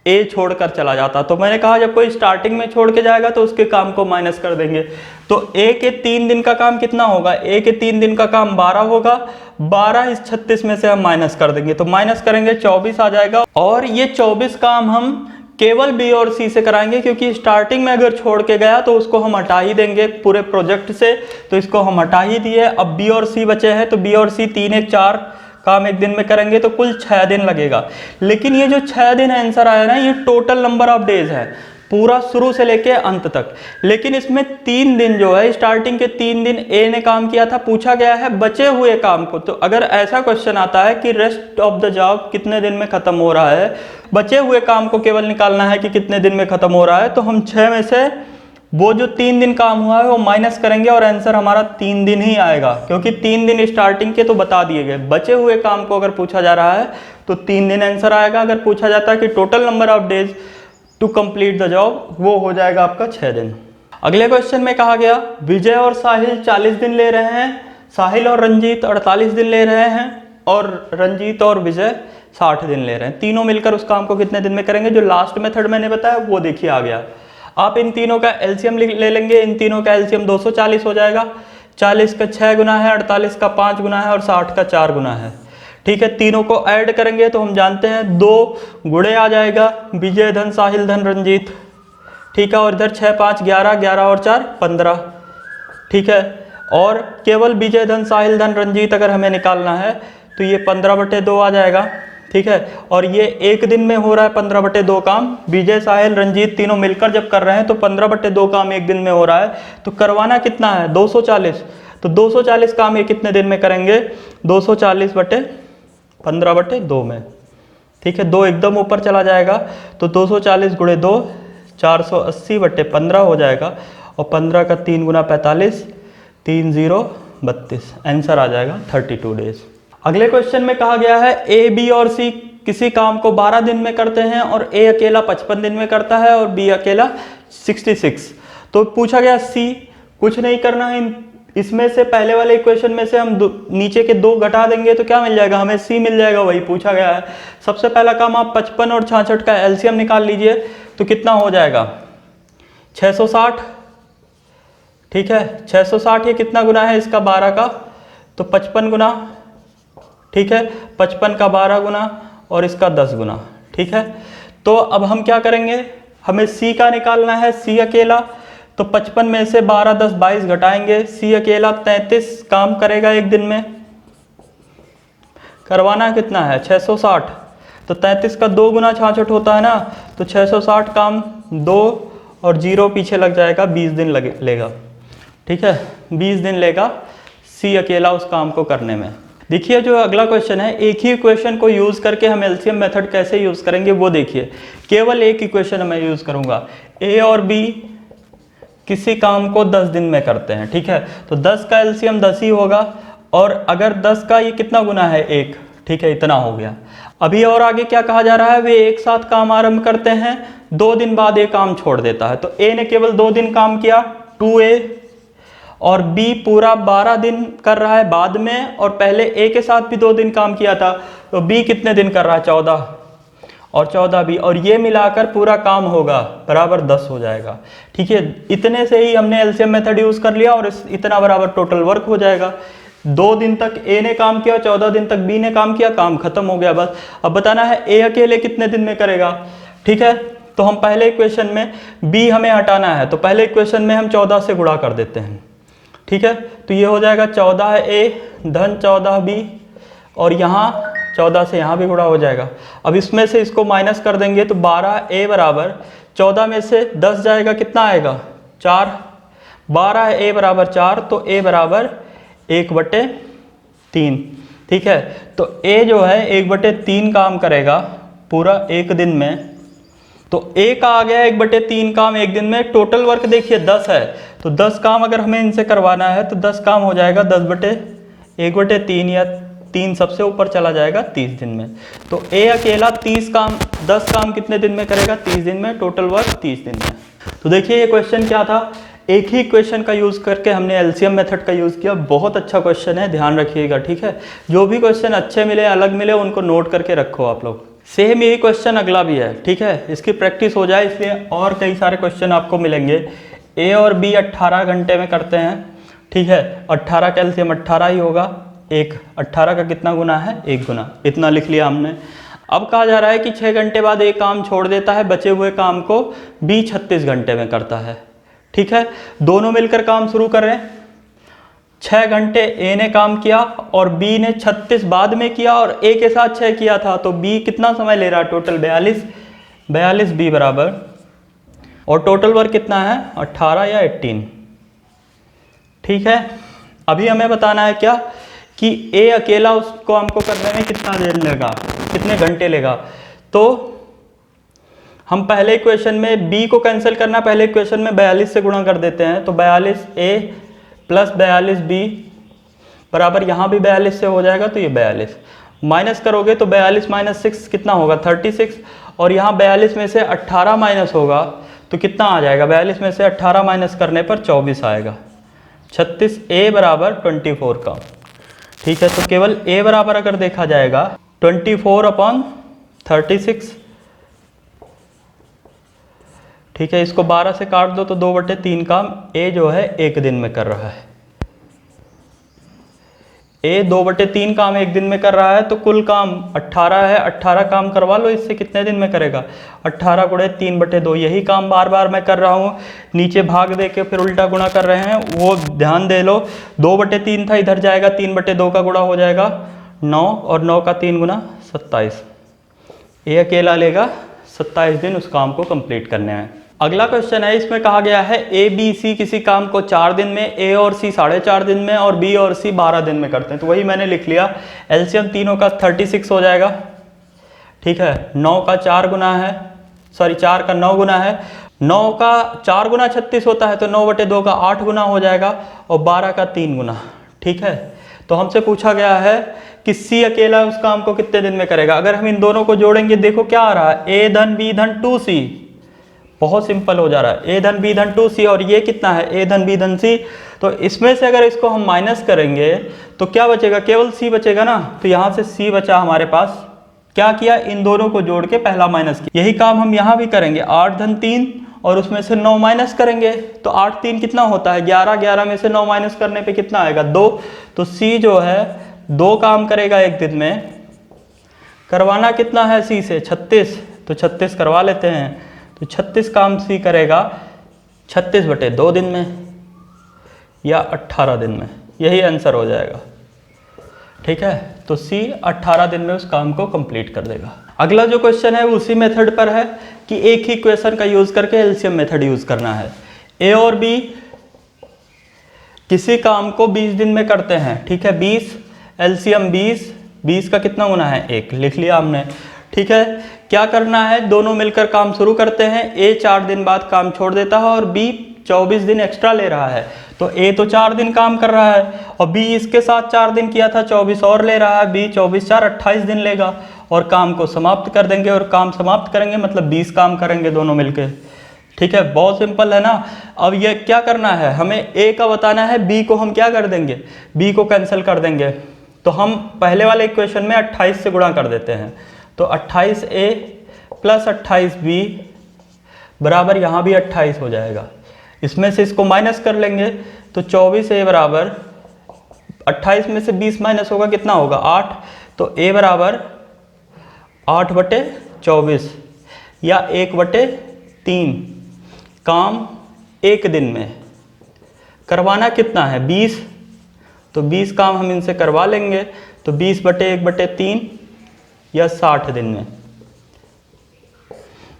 ए छोड़कर चला जाता। तो मैंने कहा जब कोई स्टार्टिंग में छोड़ के जाएगा तो उसके काम को माइनस कर देंगे। तो ए के 3 दिन का काम कितना होगा? ए के 3 दिन का काम 12 होगा, 12 इस 36 में से हम माइनस कर देंगे, तो माइनस करेंगे 24 आ जाएगा। और ये 24 काम हम केवल बी और सी से कराएंगे, क्योंकि स्टार्टिंग में अगर छोड़ के गया तो उसको हम हटा ही देंगे पूरे प्रोजेक्ट से, तो इसको हम हटा ही दिए। अब बी और सी बचे हैं, तो बी और सी 3 1 4 काम एक दिन में करेंगे, तो कुल 6 दिन लगेगा। लेकिन ये जो 6 दिन आंसर आया ना, ये टोटल नंबर ऑफ डेज है, पूरा शुरू से लेके अंत तक। लेकिन इसमें 3 दिन जो है, स्टार्टिंग के 3 दिन ए ने काम किया था, पूछा गया है बचे हुए काम को। तो अगर ऐसा क्वेश्चन आता है कि रेस्ट ऑफ द जॉब कितने दिन में खत्म हो रहा है, बचे हुए काम को केवल निकालना है कि कितने दिन में खत्म हो रहा है, तो हम 6 में से वो जो 3 दिन काम हुआ है वो माइनस करेंगे और आंसर हमारा 3 दिन ही आएगा, क्योंकि 3 दिन स्टार्टिंग के तो बता दिए गए। बचे हुए काम को अगर पूछा जा रहा है तो 3 दिन आंसर आएगा। अगर पूछा जाता है कि total number of days to complete the job, वो हो जाएगा आपका 6 दिन। अगले क्वेश्चन में कहा गया विजय और साहिल 40 दिन ले रहे हैं, साहिल और रंजीत 48 दिन ले रहे हैं, और रंजीत और विजय 60 दिन ले रहे हैं। तीनों मिलकर उस काम को कितने दिन में करेंगे? जो लास्ट मेथड मैंने बताया वो देखिए आ गया। आप इन तीनों का एलसीएम ले लेंगे, इन तीनों का एलसीएम 240 हो जाएगा। 40 का 6 गुना है, 48 का 5 गुना है और 60 का 4 गुना है। ठीक है, तीनों को ऐड करेंगे तो हम जानते हैं 2 गुणे आ जाएगा, विजय धन साहिल धन रंजीत। ठीक है, और इधर 6 5 11, 11 और 4 15। ठीक है, और केवल विजय धन साहिल धन रंजीत अगर हमें निकालना है तो ये 15/2 आ जाएगा। ठीक है, और ये एक दिन में हो रहा है 15/2 काम। विजय साहिल रंजीत तीनों मिलकर जब कर रहे हैं तो 15/2 काम एक दिन में हो रहा है। तो करवाना कितना है? 240। तो 240 काम ये कितने दिन में करेंगे? 240/15/2 में। ठीक है, 2 एकदम ऊपर चला जाएगा, तो 240 गुणे 2 480/15 हो जाएगा, और 15 का 3 गुना 45, 3 0 32, आंसर आ जाएगा 32 डेज। अगले क्वेश्चन में कहा गया है ए बी और सी किसी काम को 12 दिन में करते हैं और ए अकेला 55 दिन में करता है और बी अकेला 66। तो पूछा गया सी, कुछ नहीं करना है, इसमें से पहले वाले इक्वेशन में से हम नीचे के 2 घटा देंगे तो क्या मिल जाएगा? हमें सी मिल जाएगा, वही पूछा गया है। सबसे पहला काम आप 55 और 66 का एलसीएम निकाल लीजिए, तो कितना हो जाएगा? 660। ठीक है, 660 ये कितना गुना है इसका? 12 का, तो 55 गुना। ठीक है, 55 का 12 गुना और इसका 10 गुना। ठीक है, तो अब हम क्या करेंगे? हमें सी का निकालना है, सी अकेला। तो 55 में से 12 10 22 घटाएंगे, सी अकेला 33 काम करेगा एक दिन में। करवाना कितना है? 660। तो 33 का 2 गुना 66 होता है ना, तो 660 काम 2 और 0 पीछे लग जाएगा, 20 दिन लेगा। ठीक है, 20 दिन लेगा सी अकेला उस काम को करने में। देखिए जो अगला क्वेश्चन है, एक ही इक्वेशन को यूज़ करके हम एलसीएम मेथड कैसे यूज़ करेंगे वो देखिए। केवल एक इक्वेशन मैं यूज़ करूँगा, ए और बी किसी काम को 10 दिन में करते हैं। ठीक है, तो 10 का एलसीएम 10 ही होगा, और अगर 10 का ये कितना गुना है 1, ठीक है, इतना हो गया। अभी और आगे क्या कहा जा रहा है, वे एक साथ काम आरंभ करते हैं, 2 दिन बाद ए काम छोड़ देता है। तो ए ने केवल 2 दिन काम किया 2a, और बी पूरा 12 दिन कर रहा है बाद में, और पहले ए के साथ भी 2 दिन काम किया था, तो बी कितने दिन कर रहा है 14, और 14 भी, और ये मिलाकर पूरा काम होगा बराबर 10 हो जाएगा। ठीक है, इतने से ही हमने एलसीएम मेथड यूज कर लिया और इतना बराबर टोटल वर्क हो जाएगा। 2 दिन तक ए ने काम किया, 14 दिन तक बी ने काम किया, काम खत्म हो गया बस। अब बताना है ए अकेले कितने दिन में करेगा। ठीक है, तो हम पहले इक्वेशन में बी हमें हटाना है, तो पहले इक्वेशन में हम 14 से गुणा कर देते हैं। ठीक है, तो ये हो जाएगा 14 ए धन 14 बी, और यहाँ 14 से यहाँ भी गुणा हो जाएगा। अब इसमें से इसको माइनस कर देंगे तो 12 ए बराबर 14 में से 10 जाएगा, कितना आएगा 4, 12 ए बराबर 4, तो ए बराबर 1/3। ठीक है, तो ए जो है 1/3 काम करेगा पूरा एक दिन में, तो ए का आ गया 1/3 काम एक दिन में। टोटल वर्क देखिए 10 है, तो 10 काम अगर हमें इनसे करवाना है तो 10 काम हो जाएगा 10/1/3, या 3 सबसे ऊपर चला जाएगा 30 दिन में। तो ए अकेला 10 काम कितने दिन में करेगा 30 दिन में, टोटल वर्क 30 दिन में। तो देखिए ये क्वेश्चन क्या था, एक ही क्वेश्चन का यूज़ करके हमने एलसीएम मेथड का यूज़ किया। बहुत अच्छा क्वेश्चन है, ध्यान रखिएगा। ठीक है, जो भी क्वेश्चन अच्छे मिले अलग मिले उनको नोट करके रखो आप लोग। सेम यही क्वेश्चन अगला भी है। ठीक है, इसकी प्रैक्टिस हो जाए इसलिए और कई सारे क्वेश्चन आपको मिलेंगे। ए और बी 18 घंटे में करते हैं। ठीक है, 18 का एलसीएम 18 ही होगा, 18 का कितना गुना है 1 गुना, इतना लिख लिया हमने। अब कहा जा रहा है कि 6 घंटे बाद एक काम छोड़ देता है, बचे हुए काम को बी 36 घंटे में करता है। ठीक है, दोनों मिलकर काम शुरू कर रहे हैं। 6 घंटे ए ने काम किया और बी ने 36 बाद में किया, और ए के साथ 6 किया था, तो बी कितना समय ले रहा है टोटल 42 बी बराबर, और टोटल वर्क कितना है 18 या 18। ठीक है, अभी हमें बताना है क्या कि ए अकेला उसको हमको करने में कितना देर लेगा, कितने घंटे लेगा। तो हम पहले इक्वेशन में b को कैंसिल करना, पहले इक्वेशन में 42 से गुणा कर देते हैं, तो 42a प्लस 42b बराबर, यहाँ भी 42 से हो जाएगा, तो ये 42 माइनस करोगे तो 42 माइनस 6 कितना होगा 36, और यहाँ 42 में से 18 माइनस होगा तो कितना आ जाएगा, 42 में से 18 माइनस करने पर 24 आएगा। 36a बराबर 24 का। ठीक है, तो केवल a बराबर अगर देखा जाएगा 24/36। ठीक है, इसको 12 से काट दो तो 2/3 काम ए जो है 1 दिन में कर रहा है। ए 2/3 काम 1 दिन में कर रहा है, तो कुल काम 18 है, 18 काम करवा लो इससे, कितने दिन में करेगा 18 गुणे 3/2। यही काम बार बार मैं कर रहा हूँ, नीचे भाग दे के फिर उल्टा गुणा कर रहे हैं, वो ध्यान दे लो। 2/3 था, इधर जाएगा 3/2 का गुणा हो जाएगा 9, और 9 का 3 गुना 27। ए अकेला लेगा 27 दिन उस काम को कंप्लीट करने में। अगला क्वेश्चन है, इसमें कहा गया है ए बी सी किसी काम को 4 दिन में, ए और सी 4.5 दिन में, और बी और सी 12 दिन में करते हैं। तो वही मैंने लिख लिया, एलसीएम तीनों का 36 हो जाएगा। ठीक है, 9 का 4 गुना है, सॉरी 4 का 9 गुना है, 9 का 4 गुना 36 होता है, तो 9/2 का 8 गुना हो जाएगा, और 12 का 3 गुना। ठीक है, तो हमसे पूछा गया है कि सी अकेला उस काम को कितने दिन में करेगा। अगर हम इन दोनों को जोड़ेंगे, देखो क्या आ रहा है, ए धन बी धन 2c, बहुत सिंपल हो जा रहा है, ए धन बी धन 2c, और ये कितना है ए धन बी धन सी। तो इसमें से अगर इसको हम माइनस करेंगे तो क्या बचेगा, केवल सी बचेगा ना, तो यहाँ से सी बचा हमारे पास। क्या किया, इन दोनों को जोड़ के पहला माइनस किया। यही काम हम यहाँ भी करेंगे, 8 धन 3, और उसमें से 9 माइनस करेंगे, तो 8 3 कितना होता है 11, 11 में से 9 माइनस करने पे कितना आएगा 2। तो सी जो है 2 काम करेगा एक दिन में। करवाना कितना है सी से 36, तो 36 करवा लेते हैं, तो 36 काम सी करेगा 36/2 दिन में या 18 दिन में, यही आंसर हो जाएगा। ठीक है, तो सी 18 दिन में उस काम को कंप्लीट कर देगा। अगला जो क्वेश्चन है वो उसी मेथड पर है कि एक ही इक्वेशन का यूज करके एलसीएम मेथड यूज करना है। ए और बी किसी काम को 20 दिन में करते हैं, ठीक है, 20 एलसीएम 20 का कितना गुना है 1, लिख लिया हमने। ठीक है, क्या करना है, दोनों मिलकर काम शुरू करते हैं। ए 4 दिन बाद काम छोड़ देता है और बी 24 दिन एक्स्ट्रा ले रहा है। तो ए तो 4 दिन काम कर रहा है और बी इसके साथ 4 दिन किया था, 24 और ले रहा है। बी 24 4 28 दिन लेगा और काम को समाप्त कर देंगे, और काम समाप्त करेंगे मतलब 20 काम करेंगे दोनों मिलके। ठीक है, बहुत सिंपल है ना। अब ये क्या करना है, हमें ए का बताना है, बी को हम क्या कर देंगे, बी को कैंसिल कर देंगे। तो हम पहले वाले इक्वेशन में 28 से गुणा कर देते हैं, तो 28A प्लस 28B बराबर यहाँ भी 28 हो जाएगा। इसमें से इसको माइनस कर लेंगे तो 24A बराबर 28 में से 20 माइनस होगा, कितना होगा 8। तो A बराबर 8/24 या 1/3। काम एक दिन में करवाना कितना है 20, तो 20 काम हम इनसे करवा लेंगे, तो 20/1/3 या 60 दिन में।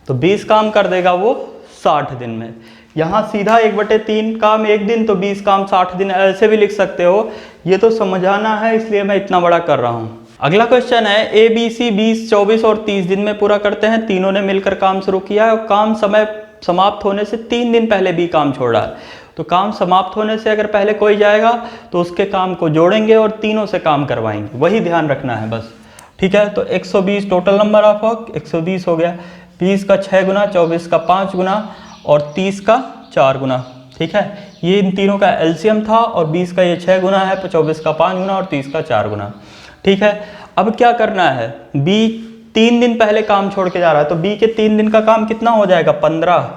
तो 20 काम कर देगा वो 60 दिन में। यहाँ सीधा 1/3 काम एक दिन, तो 20 काम 60 दिन, ऐसे भी लिख सकते हो। ये तो समझाना है इसलिए मैं इतना बड़ा कर रहा हूँ। अगला क्वेश्चन है, ए बी सी 20, 24 और 30 दिन में पूरा करते हैं। तीनों ने मिलकर काम शुरू किया है और काम समय समाप्त होने से 3 दिन पहले बी काम छोड़ रहा है। तो काम समाप्त होने से अगर पहले कोई जाएगा तो उसके काम को जोड़ेंगे और तीनों से काम करवाएंगे, वही ध्यान रखना है बस। ठीक है, तो 120 टोटल नंबर ऑफ वर्क 120 हो गया। 20 का 6 गुना, 24 का 5 गुना और 30 का 4 गुना। ठीक है, ये इन तीनों का एलसीएम था और 20 का ये 6 गुना है, 24 का 5 गुना और 30 का 4 गुना। ठीक है, अब क्या करना है, बी 3 दिन पहले काम छोड़ के जा रहा है, तो बी के 3 दिन का काम कितना हो जाएगा 15।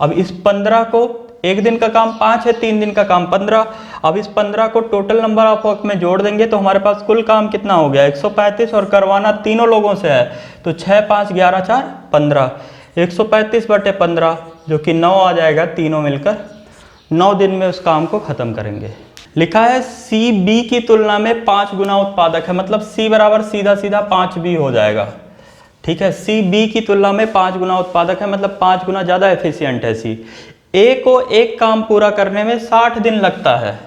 अब इस 15 को, एक दिन का काम 5 है, 3 दिन का काम 15। अब इस 15 को टोटल नंबर ऑफ वर्क में जोड़ देंगे तो हमारे पास कुल काम कितना हो गया 135, और करवाना तीनों लोगों से है, तो 6 5 11 4 15, 135/15 जो कि 9 आ जाएगा। तीनों मिलकर 9 दिन में उस काम को खत्म करेंगे। लिखा है सी बी की तुलना में 5 गुना उत्पादक है, मतलब सी बराबर सीधा सीधा 5B हो जाएगा। ठीक है, सी बी की तुलना में 5 गुना उत्पादक है, मतलब 5 गुना ज़्यादा एफिशिएंट है सी। ए को एक काम पूरा करने में 60 दिन लगता है।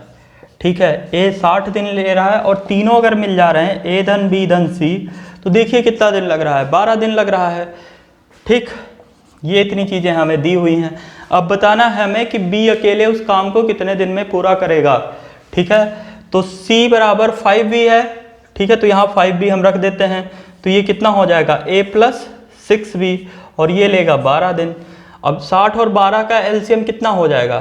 ठीक है, ए 60 दिन ले रहा है और तीनों अगर मिल जा रहे हैं, ए धन बी धन सी, तो देखिए कितना दिन लग रहा है, 12 दिन लग रहा है। ठीक, ये इतनी चीज़ें हमें दी हुई हैं। अब बताना है हमें कि बी अकेले उस काम को कितने दिन में पूरा करेगा। ठीक है, तो सी बराबर 5B है। ठीक है, तो यहाँ 5B हम रख देते हैं, तो ये कितना हो जाएगा A प्लस 6B और ये लेगा 12 दिन। अब 60 और 12 का एलसीएम कितना हो जाएगा,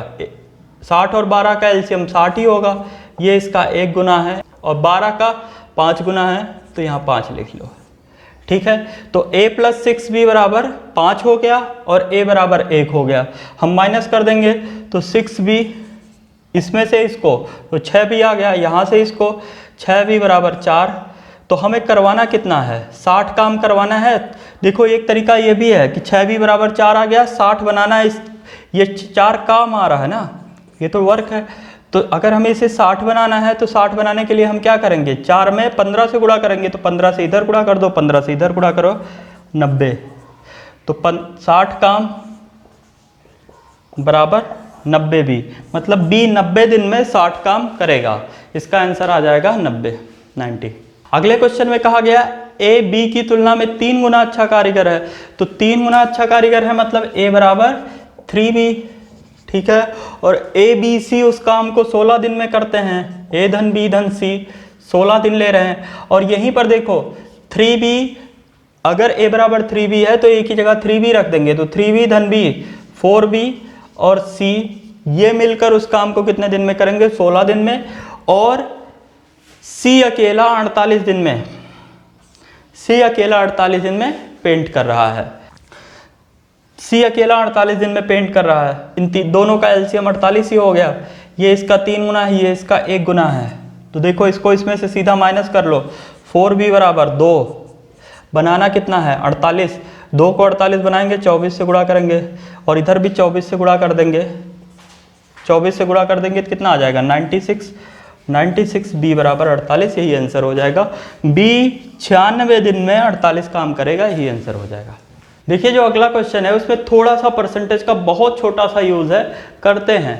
60 और 12 का एलसीएम 60 ही होगा। ये इसका 1 गुना है और 12 का 5 गुना है, तो यहाँ 5 लिख लो। ठीक है, तो A प्लस 6B बराबर 5 हो गया और A बराबर 1 हो गया। हम माइनस कर देंगे तो 6B, इसमें से इसको तो 6B आ गया, यहाँ से इसको 6B बराबर 4। तो हमें करवाना कितना है 60 काम करवाना है। देखो एक तरीका ये भी है कि 6B बराबर 4 आ गया, 60 बनाना है, ये 4 काम आ रहा है ना, ये तो वर्क है। तो अगर हमें इसे 60 बनाना है तो 60 बनाने के लिए हम क्या करेंगे, 4 में 15 से गुणा करेंगे, तो 15 से इधर गुणा कर दो, 15 से इधर गुणा करो, 90। तो 60 काम बराबर 90B, मतलब B 90 दिन में 60 काम करेगा। इसका आंसर आ जाएगा 90। अगले क्वेश्चन में कहा गया A B की तुलना में 3 गुना अच्छा कारीगर है। तो 3 गुना अच्छा कारीगर है मतलब A बराबर 3B। ठीक है, और A B C उस काम को 16 दिन में करते हैं। A धन B धन C 16 दिन ले रहे हैं। और यहीं पर देखो 3B, अगर A बराबर 3B है तो A की जगह 3B रख देंगे, तो 3B धन B 4B और C ये मिलकर उस काम को कितने दिन में करेंगे 16 दिन में। और C अकेला 48 दिन में, C अकेला 48 दिन में पेंट कर रहा है। C अकेला 48 दिन में पेंट कर रहा है। इन दोनों का एलसीएम 48 ही हो गया। ये इसका 3 गुना है, ये इसका 1 गुना है। तो देखो इसको इसमें से सीधा माइनस कर लो, 4B बराबर 2, बनाना कितना है 48। 2 को 48 बनाएंगे, 24 से गुणा करेंगे और इधर भी 24 से गुणा कर देंगे। 24 से गुणा कर देंगे तो कितना आ जाएगा 96। 96, बी बराबर 48, यही आंसर हो जाएगा। बी 96 दिन में 48 काम करेगा, यही आंसर हो जाएगा। देखिए जो अगला क्वेश्चन है उसमें थोड़ा सा परसेंटेज का बहुत छोटा सा यूज है, करते हैं।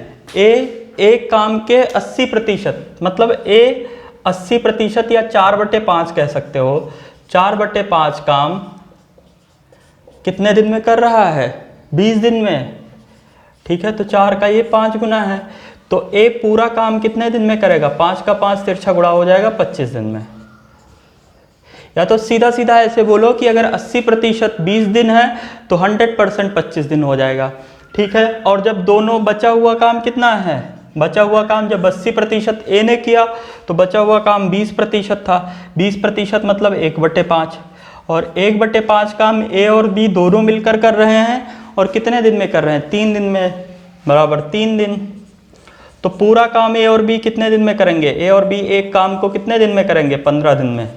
एक काम के 80%, मतलब ए 80% या 4/5 कह सकते हो, 4/5 काम कितने दिन में कर रहा है? 20 दिन में। ठीक है, तो 4 का ये 5 गुना है, तो ए पूरा काम कितने दिन में करेगा? 5 का 5 तिरछा गुणा हो जाएगा 25 दिन में। या तो सीधा सीधा ऐसे बोलो कि अगर 80% 20 दिन है तो 100% 25 दिन हो जाएगा। ठीक है, और जब दोनों बचा हुआ काम कितना है? बचा हुआ काम जब 80% ए ने किया तो बचा हुआ काम 20% था। 20% मतलब 1/5, और 1/5 काम ए और बी दोनों मिलकर कर रहे हैं, और कितने दिन में कर रहे हैं? 3 दिन में, बराबर 3 दिन। तो पूरा काम ए और बी कितने दिन में करेंगे? ए और बी एक काम को कितने दिन में करेंगे? 15 दिन में।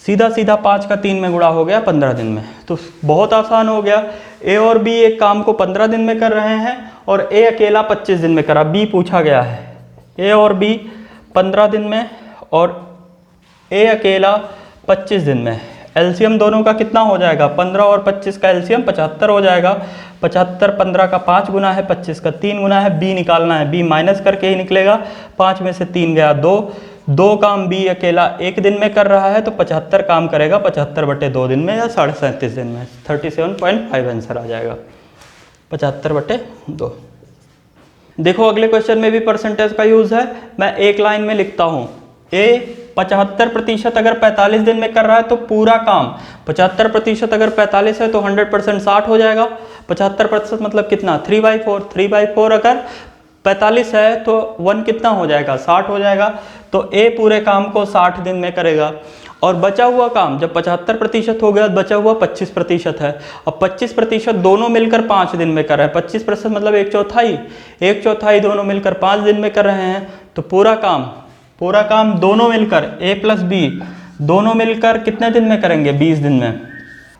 सीधा सीधा 5 का 3 में गुणा हो गया 15 दिन में, तो बहुत आसान हो गया। ए और बी एक काम को 15 दिन में कर रहे हैं, और ए अकेला 25 दिन में करा। बी पूछा गया है, ए और बी 15 दिन में और ए अकेला 25 दिन में। एलसीएम दोनों का कितना हो जाएगा? 15 और 25 का एलसीएम 75 हो जाएगा। 75 15 का 5 गुना है, 25 का 3 गुना है। बी निकालना है, बी माइनस करके ही निकलेगा। 5 में से 3 गया 2, 2 काम बी अकेला 1 दिन में कर रहा है, तो 75 काम करेगा 75/2 दिन में, या 37.5 दिन में। 37.5 आंसर आ जाएगा, 75/2। देखो अगले क्वेश्चन में भी परसेंटेज का यूज है। मैं एक लाइन में लिखता हूँ, ए 75% अगर 45 दिन में कर रहा है तो पूरा काम, 75% अगर 45 है तो 100% 60 हो जाएगा। 75% मतलब कितना? 3/4। 3/4 अगर 45 है तो 1 कितना हो जाएगा? 60 हो जाएगा। तो ए पूरे काम को 60 दिन में करेगा, और बचा हुआ काम जब 75% हो गया, बचा हुआ 25% है। अब 25% दोनों मिलकर 5 दिन में कर रहे हैं। 25% मतलब 1/4, 1/4 दोनों मिलकर 5 दिन में कर रहे हैं। तो पूरा काम दोनों मिलकर ए प्लस बी दोनों मिलकर कितने दिन में करेंगे? 20 दिन में।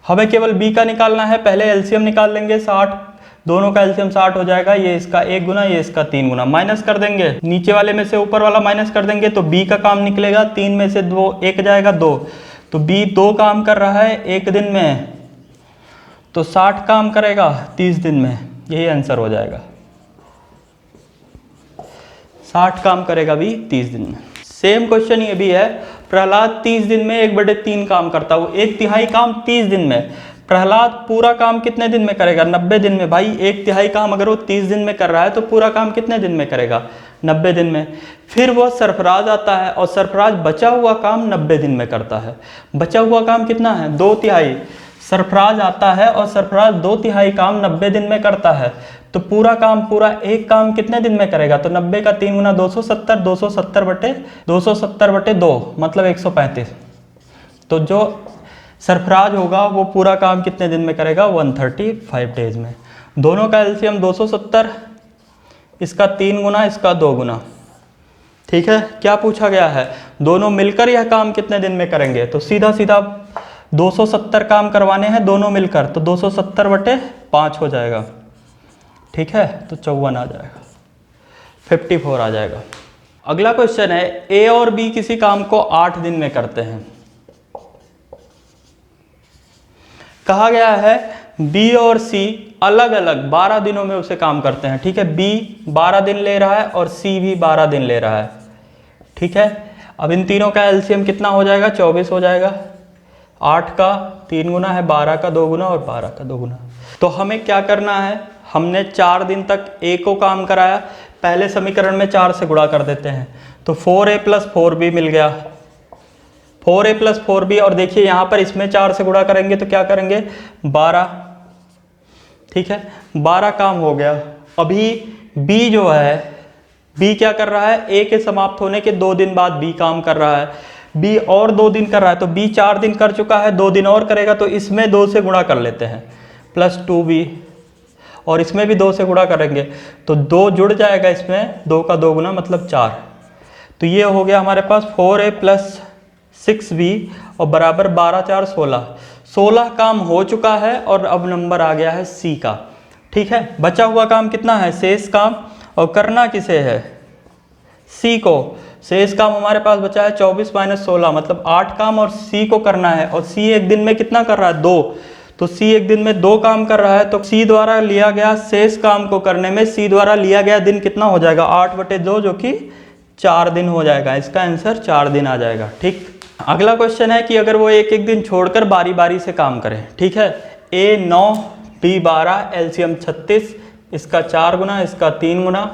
हमें केवल बी का निकालना है, पहले एलसीएम निकाल लेंगे। 60, दोनों का एलसीएम 60 हो जाएगा। ये इसका 1 गुना, ये इसका 3 गुना। माइनस कर देंगे, नीचे वाले में से ऊपर वाला माइनस कर देंगे, तो बी का काम निकलेगा। 3 में से 2 1 जाएगा 2, तो बी 2 काम कर रहा है 1 दिन में, तो 60 काम करेगा 30 दिन में, यही आंसर हो जाएगा। 60 काम करेगा भी 30 दिन में। सेम क्वेश्चन ये भी है, प्रहलाद 30 दिन में 1/3 काम करता है, 1/3 काम 30 दिन में। प्रहलाद पूरा काम कितने दिन में करेगा? 90 दिन में। भाई 1/3 काम अगर वो 30 दिन में कर रहा है तो पूरा काम कितने दिन में करेगा? 90 दिन में। फिर वो सरफराज आता है, और सरफराज बचा हुआ काम 90 दिन में करता है। बचा हुआ काम कितना है? 2/3। सरफराज आता है और सरफराज 2/3 काम 90 दिन में करता है, तो पूरा एक काम कितने दिन में करेगा? तो 90 का 3 गुना 270, 270/2 मतलब 135। तो जो सरफराज होगा वो पूरा काम कितने दिन में करेगा? 135 डेज में। दोनों का एलसीएम 270, इसका 3 गुना, इसका 2 गुना। ठीक है, क्या पूछा गया है? दोनों मिलकर यह काम कितने दिन में करेंगे? तो सीधा सीधा 270 काम करवाने हैं दोनों मिलकर, तो 270/5 हो जाएगा। ठीक है, तो 54 आ जाएगा, 54 आ जाएगा। अगला क्वेश्चन है, ए और बी किसी काम को 8 दिन में करते हैं। कहा गया है बी और सी अलग अलग 12 दिनों में उसे काम करते हैं। ठीक है, बी 12 दिन ले रहा है और सी भी 12 दिन ले रहा है। ठीक है, अब इन तीनों का एलसीएम कितना हो जाएगा? 24 हो जाएगा। 8 का 3 गुना है, 12 का 2 गुना और 12 का 2 गुना। तो हमें क्या करना है? हमने 4 दिन तक ए को काम कराया, पहले समीकरण में 4 से गुणा कर देते हैं, तो 4a + 4b मिल गया। 4a + 4b, और देखिए यहाँ पर इसमें 4 से गुणा करेंगे तो क्या करेंगे? 12। ठीक है, 12 काम हो गया। अभी b जो है, b क्या कर रहा है? a के समाप्त होने के 2 दिन बाद b काम कर रहा है। b और 2 दिन कर रहा है, तो b 4 दिन कर चुका है, 2 दिन और करेगा, तो इसमें 2 से गुणा कर लेते हैं, +2b, और इसमें भी 2 से गुणा करेंगे तो 2 जुड़ जाएगा इसमें, 2 का 2 गुना मतलब 4। तो ये हो गया हमारे पास 4a + 6b और बराबर 12 4 16। 16 काम हो चुका है, और अब नंबर आ गया है सी का। ठीक है, बचा हुआ काम कितना है? शेष काम, और करना किसे है? सी को। शेष काम हमारे पास बचा है 24 माइनस 16, मतलब 8 काम, और सी को करना है, और सी एक दिन में कितना कर रहा है 2, तो सी एक दिन में 2 काम कर रहा है, तो सी द्वारा लिया गया शेष काम को करने में सी द्वारा लिया गया दिन कितना हो जाएगा 8/2, जो कि 4 दिन हो जाएगा। इसका आंसर 4 दिन आ जाएगा। ठीक, अगला क्वेश्चन है कि अगर वो एक एक दिन छोड़कर बारी बारी से काम करें। ठीक है, ए 9 बी 12 एलसीएम 36, इसका 4 गुना, इसका 3 गुना।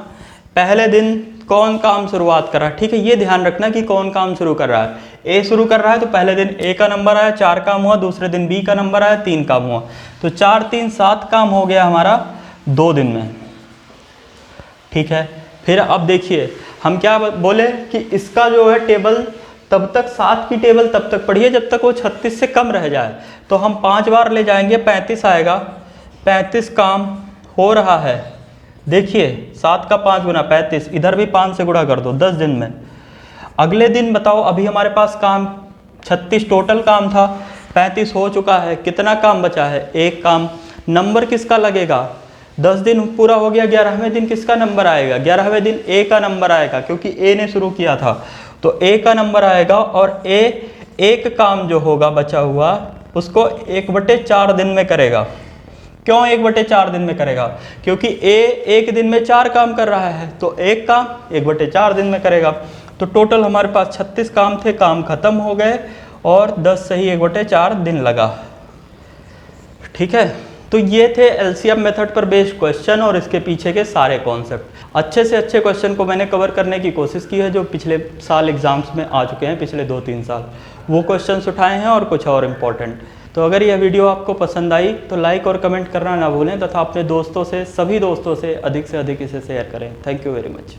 पहले दिन कौन काम शुरुआत कर रहा है? ठीक है, ये ध्यान रखना कि कौन काम शुरू कर रहा है। ए शुरू कर रहा है तो पहले दिन ए का नंबर आया, 4 काम हुआ। दूसरे दिन बी का नंबर आया, 3 काम हुआ। तो 4 3 7 काम हो गया हमारा 2 दिन में। ठीक है, फिर अब देखिए हम क्या बोले कि इसका जो है टेबल तब तक 7 की टेबल तब तक पढ़िए जब तक वो 36 से कम रह जाए। तो हम 5 बार ले जाएंगे, 35 आएगा। 35 काम हो रहा है। देखिए 7 का 5 गुना 35, इधर भी 5 से गुणा कर दो 10 दिन में। अगले दिन बताओ, अभी हमारे पास काम 36 टोटल काम था, 35 हो चुका है, कितना काम बचा है? 1 काम। नंबर किसका लगेगा? 10 दिन पूरा हो गया, 11वें दिन किसका नंबर आएगा? 11वें दिन ए का नंबर आएगा, क्योंकि ए ने शुरू किया था तो ए का नंबर आएगा। और ए एक काम जो होगा बचा हुआ उसको 1/4 दिन में करेगा। क्यों 1/4 दिन में करेगा? क्योंकि ए एक दिन में 4 काम कर रहा है, तो एक काम 1/4 दिन में करेगा। तो टोटल हमारे पास 36 काम थे, काम खत्म हो गए, और 10 से ही 1/4 दिन लगा। ठीक है, तो ये थे एलसीएम मेथड पर बेस्ड क्वेश्चन और इसके पीछे के सारे कॉन्सेप्ट। अच्छे से अच्छे क्वेश्चन को मैंने कवर करने की कोशिश की है, जो पिछले साल एग्जाम्स में आ चुके हैं, पिछले 2-3 साल वो क्वेश्चंस उठाए हैं और कुछ और इम्पोर्टेंट। तो अगर यह वीडियो आपको पसंद आई तो लाइक और कमेंट करना ना भूलें, तथा अपने दोस्तों से, सभी दोस्तों से अधिक इसे शेयर करें। Thank you very much.